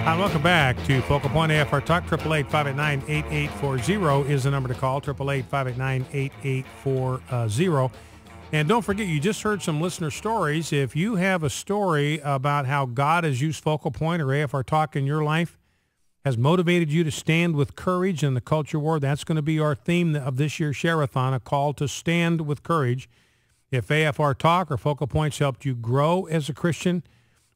Hi, welcome back to Focal Point AFR Talk. 888-589-8840 is the number to call. 888-589-8840. And don't forget, you just heard some listener stories. If you have a story about how God has used Focal Point or AFR Talk in your life, has motivated you to stand with courage in the culture war, that's going to be our theme of this year's Share-a-thon, a call to stand with courage. If AFR Talk or Focal Points helped you grow as a Christian,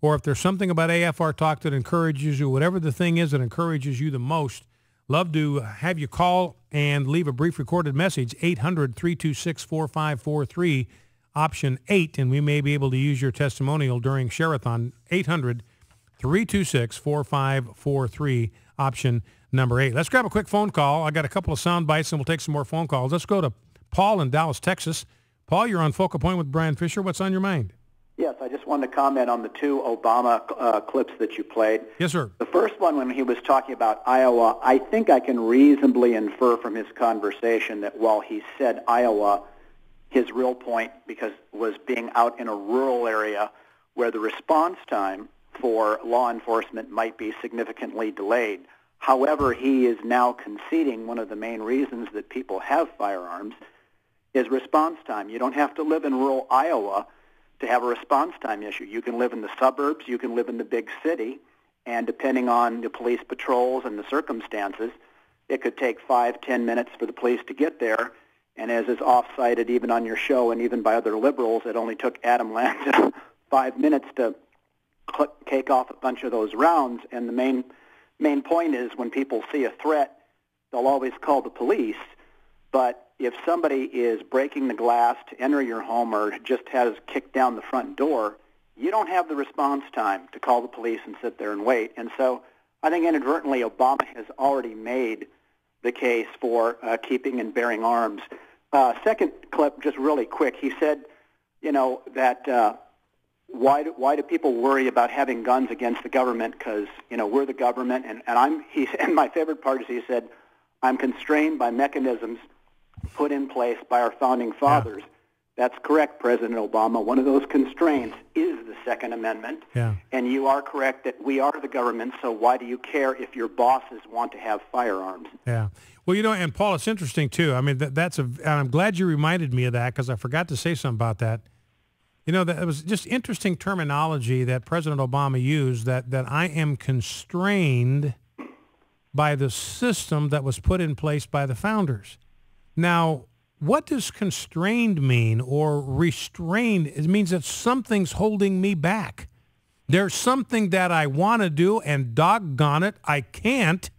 or if there's something about AFR Talk that encourages you, whatever the thing is that encourages you the most, love to have you call and leave a brief recorded message, 800-326-4543, option 8, and we may be able to use your testimonial during Share-a-thon, 800-326-4543, option number 8. Let's grab a quick phone call. I got a couple of sound bites, and we'll take some more phone calls. Let's go to Paul in Dallas, Texas. Paul, you're on Focal Point with Brian Fisher. What's on your mind? Yes, I just wanted to comment on the two Obama clips that you played. Yes, sir. The first one, when he was talking about Iowa, I think I can reasonably infer from his conversation that while he said Iowa, his real point was being out in a rural area where the response time for law enforcement might be significantly delayed. However, he is now conceding one of the main reasons that people have firearms is response time. You don't have to live in rural Iowa to have a response time issue. You can live in the suburbs, you can live in the big city, and depending on the police patrols and the circumstances, it could take 5-10 minutes for the police to get there. And as is off-cited even on your show and even by other liberals, it only took Adam Lanza 5 minutes to take off a bunch of those rounds. And the main point is when people see a threat, they'll always call the police. But if somebody is breaking the glass to enter your home or just has kicked down the front door, you don't have the response time to call the police and sit there and wait. And so I think inadvertently Obama has already made the case for keeping and bearing arms. Second clip, just really quick, he said, that why do people worry about having guns against the government because, we're the government. And my favorite part is he said, I'm constrained by mechanisms put in place by our founding fathers. Yeah. That's correct, President Obama. One of those constraints is the Second Amendment. Yeah. And you are correct that we are the government, so why do you care if your bosses want to have firearms? Yeah. Well, and Paul, it's interesting, too. I mean, and I'm glad you reminded me of that because I forgot to say something about that. That it was just interesting terminology that President Obama used, that I am constrained by the system that was put in place by the founders. Now, what does constrained mean or restrained? It means that something's holding me back. There's something that I want to do, and doggone it, I can't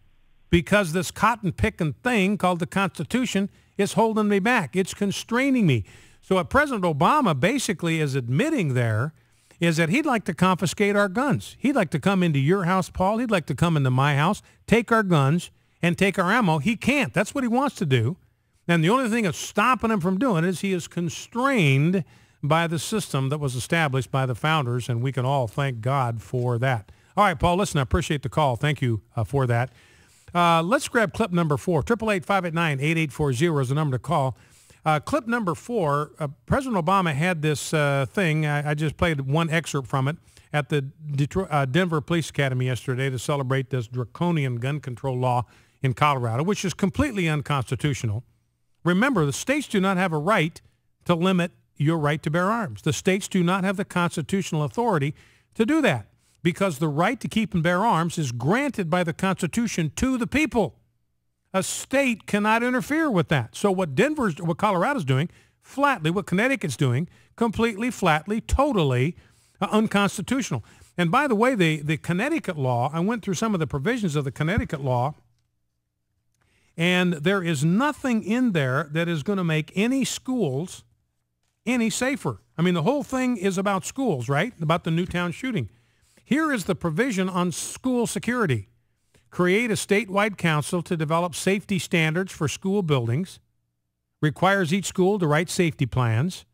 because this cotton-picking thing called the Constitution is holding me back. It's constraining me. So what President Obama basically is admitting there is that he'd like to confiscate our guns. He'd like to come into your house, Paul. He'd like to come into my house, take our guns, and take our ammo. He can't. That's what he wants to do. And the only thing that's stopping him from doing it is he is constrained by the system that was established by the founders, and we can all thank God for that. All right, Paul, listen, I appreciate the call. Thank you for that. Let's grab clip number 4. 888-589-8840 is the number to call. Clip number 4, President Obama had this thing. I just played one excerpt from it at the Denver Police Academy yesterday to celebrate this draconian gun control law in Colorado, which is completely unconstitutional. Remember, the states do not have a right to limit your right to bear arms. The states do not have the constitutional authority to do that because the right to keep and bear arms is granted by the Constitution to the people. A state cannot interfere with that. So what Colorado's doing, flatly, what Connecticut's doing, completely, flatly, totally unconstitutional. And by the way, the Connecticut law, I went through some of the provisions of the Connecticut law, and there is nothing in there that is going to make any schools any safer. I mean, the whole thing is about schools, right? About the Newtown shooting. Here is the provision on school security. Create a statewide council to develop safety standards for school buildings. Requires each school to write safety plans.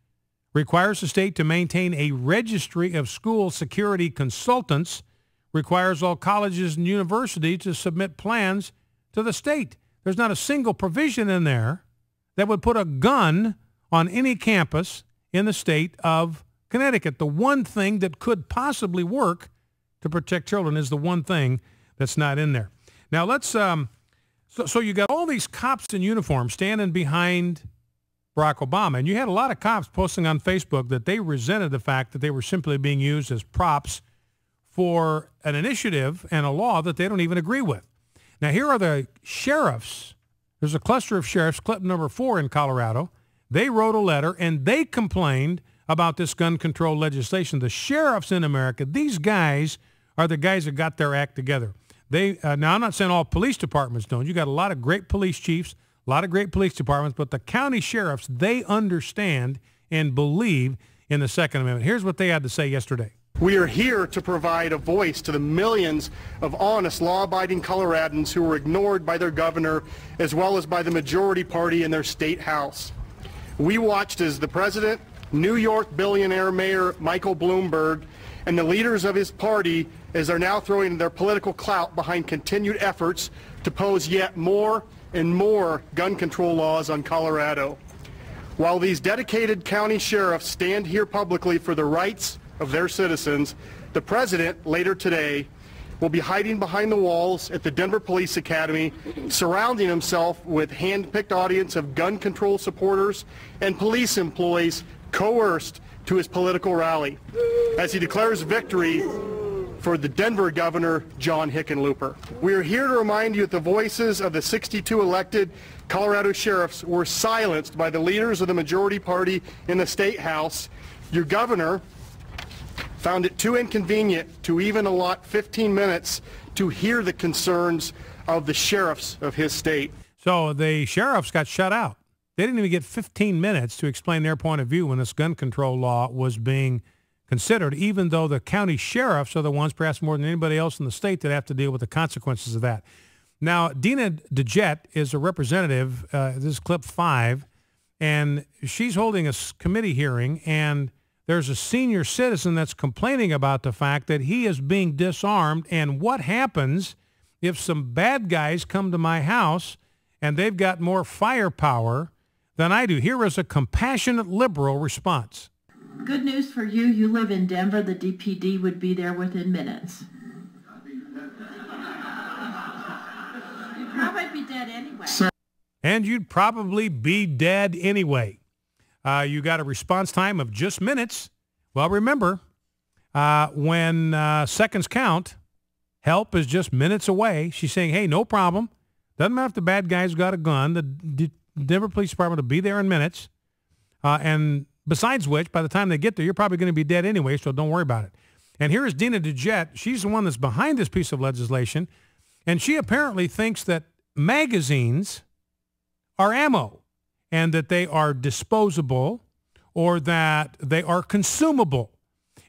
Requires the state to maintain a registry of school security consultants. Requires all colleges and universities to submit plans to the state. There's not a single provision in there that would put a gun on any campus in the state of Connecticut. The one thing that could possibly work to protect children is the one thing that's not in there. Now let's so you got all these cops in uniform standing behind Barack Obama, and you had a lot of cops posting on Facebook that they resented the fact that they were simply being used as props for an initiative and a law that they don't even agree with. Now here are the sheriffs. There's a cluster of sheriffs, clip number 4 in Colorado. They wrote a letter and they complained about this gun control legislation. The sheriffs in America, these guys are the guys that got their act together. They now, I'm not saying all police departments don't. You got a lot of great police chiefs, a lot of great police departments, but the county sheriffs, they understand and believe in the Second Amendment. Here's what they had to say yesterday. We are here to provide a voice to the millions of honest, law-abiding Coloradans who were ignored by their governor as well as by the majority party in their state house. We watched as the president, New York billionaire Mayor Michael Bloomberg, and the leaders of his party as they're now throwing their political clout behind continued efforts to pose yet more and more gun control laws on Colorado. While these dedicated county sheriffs stand here publicly for the rights of their citizens, the president later today will be hiding behind the walls at the Denver Police Academy, surrounding himself with hand-picked audience of gun control supporters and police employees coerced to his political rally as he declares victory for the Denver governor, John Hickenlooper. We are here to remind you that the voices of the 62 elected Colorado sheriffs were silenced by the leaders of the majority party in the state house. Your governor found it too inconvenient to even allot 15 minutes to hear the concerns of the sheriffs of his state. So the sheriffs got shut out. They didn't even get 15 minutes to explain their point of view when this gun control law was being considered, even though the county sheriffs are the ones, perhaps more than anybody else in the state, that have to deal with the consequences of that. Now, Dina DeJet is a representative, this is clip 5, and she's holding a committee hearing, and there's a senior citizen that's complaining about the fact that he is being disarmed, and what happens if some bad guys come to my house and they've got more firepower than I do. Here is a compassionate liberal response. Good news for you. You live in Denver. The DPD would be there within minutes. You'd probably be dead anyway. And you'd probably be dead anyway. You got a response time of just minutes. Well, remember, when seconds count, help is just minutes away. She's saying, hey, no problem. Doesn't matter if the bad guy's got a gun. The Denver Police Department will be there in minutes. And besides which, by the time they get there, you're probably going to be dead anyway, so don't worry about it. And here is Dina DeJet. She's the one that's behind this piece of legislation. And she apparently thinks that magazines are ammo and that they are disposable or that they are consumable.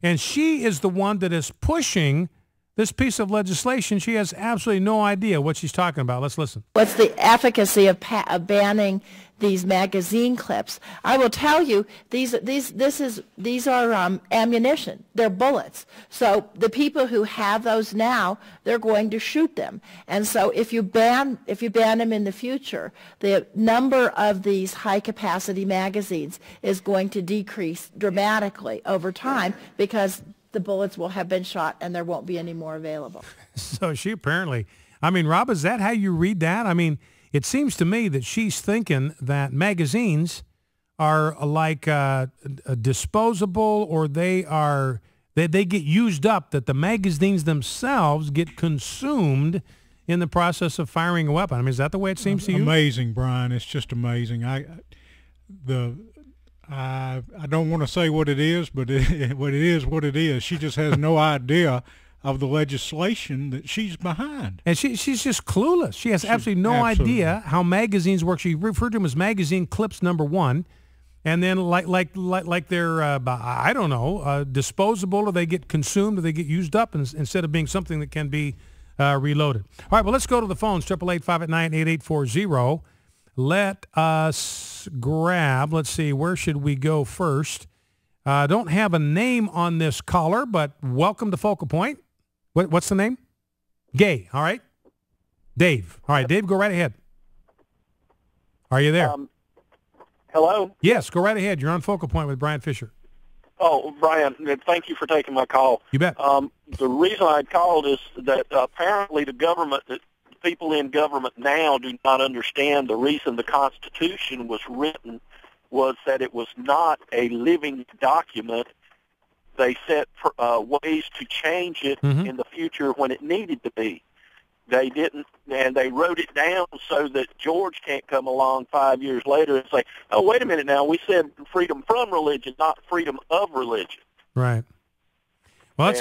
And she is the one that is pushing this piece of legislation. She has absolutely no idea what she's talking about. Let's listen. What's the efficacy of banning these magazine clips? I will tell you, these are ammunition. They're bullets. So the people who have those now, they're going to shoot them. And so if you ban them in the future, the number of these high-capacity magazines is going to decrease dramatically over time because the bullets will have been shot and there won't be any more available. So she apparently, I mean, Rob, is that how you read that? I mean, it seems to me that she's thinking that magazines are like disposable, or they get used up, that the magazines themselves get consumed in the process of firing a weapon. I mean, is that the way it seems to you? Amazing, Brian. It's just amazing. I don't want to say what it is, but what it is. She just has no idea of the legislation that she's behind. And she's just clueless. She has absolutely no idea how magazines work. She referred to them as magazine clips number 1. And then like they're, I don't know, disposable, or they get consumed, or they get used up instead of being something that can be reloaded. All right, well, let's go to the phones, 888-589-8840. Let us grab, let's see, where should we go first? Don't have a name on this caller, but welcome to Focal Point. What's the name? Gay, all right. Dave. All right, Dave, go right ahead. Are you there? Hello? Yes, go right ahead. You're on Focal Point with Brian Fisher. Oh, Brian, thank you for taking my call. You bet. The reason I called is that apparently the people in government now do not understand the reason the Constitution was written was that it was not a living document. They set ways to change it in the future when it needed to be. They didn't, and they wrote it down so that George can't come along 5 years later and say, oh, wait a minute now, we said freedom from religion, not freedom of religion. Right. Well, that's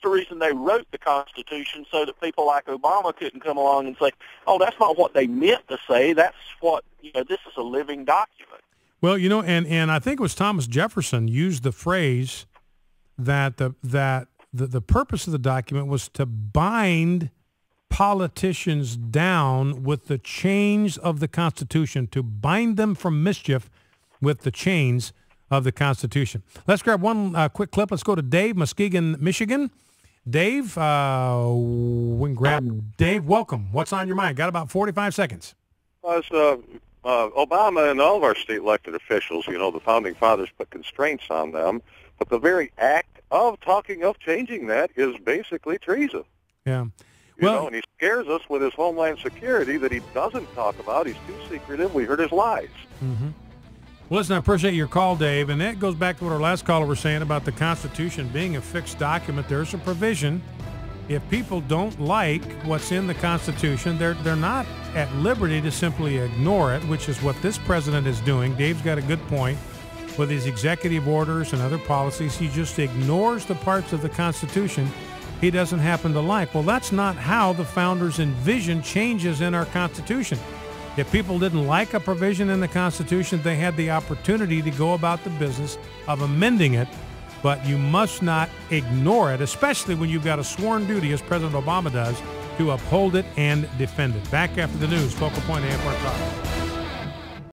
the reason they wrote the Constitution, so that people like Obama couldn't come along and say, oh, that's not what they meant to say. That's what, this is a living document. Well, and I think it was Thomas Jefferson used the phrase that the purpose of the document was to bind politicians down with the chains of the Constitution, to bind them from mischief with the chains of the Constitution. Let's grab one quick clip. Let's go to Dave, Muskegon, Michigan. Dave, we can grab Dave. Welcome. What's on your mind? Got about 45 seconds. Obama and all of our state elected officials, the Founding Fathers put constraints on them, but the very act of talking of changing that is basically treason. Yeah. And he scares us with his homeland security that he doesn't talk about. He's too secretive. We heard his lies. Mm-hmm. Well, listen, I appreciate your call, Dave, and that goes back to what our last caller was saying about the Constitution being a fixed document. There's a provision. If people don't like what's in the Constitution, they're not at liberty to simply ignore it, which is what this president is doing. Dave's got a good point. With his executive orders and other policies, he just ignores the parts of the Constitution he doesn't happen to like. Well, that's not how the founders envisioned changes in our Constitution. If people didn't like a provision in the Constitution, they had the opportunity to go about the business of amending it, but you must not ignore it, especially when you've got a sworn duty, as President Obama does, to uphold it and defend it. Back after the news, Focal Point AFR Talk.